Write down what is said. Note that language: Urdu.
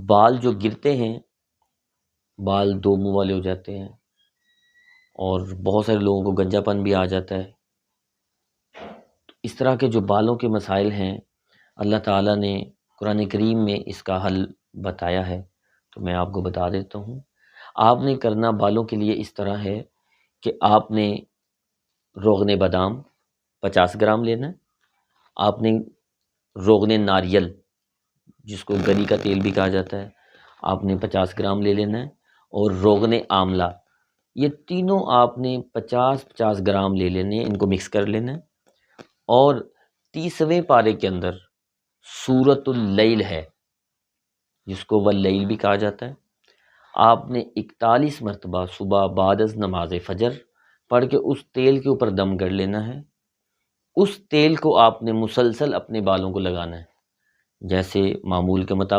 بال جو گرتے ہیں، بال دو منہ والے ہو جاتے ہیں، اور بہت سارے لوگوں کو گنجا پن بھی آ جاتا ہے. اس طرح کے جو بالوں کے مسائل ہیں، اللہ تعالیٰ نے قرآن کریم میں اس کا حل بتایا ہے، تو میں آپ کو بتا دیتا ہوں. آپ نے کرنا بالوں کے لیے اس طرح ہے کہ آپ نے روغن بادام 50 گرام لینا ہے. آپ نے روغن ناریل، جس کو گری کا تیل بھی کہا جاتا ہے، آپ نے 50 گرام لے لینا ہے. اور روغن آملہ، یہ تینوں آپ نے 50-50 گرام لے لینے ہیں، ان کو مکس کر لینا ہے. اور 30ویں پارے کے اندر سورۃ اللیل ہے، جس کو واللیل بھی کہا جاتا ہے، آپ نے 41 مرتبہ صبح بعد از نماز فجر پڑھ کے اس تیل کے اوپر دم کر لینا ہے. اس تیل کو آپ نے مسلسل اپنے بالوں کو لگانا ہے، جیسے معمول کے مطابق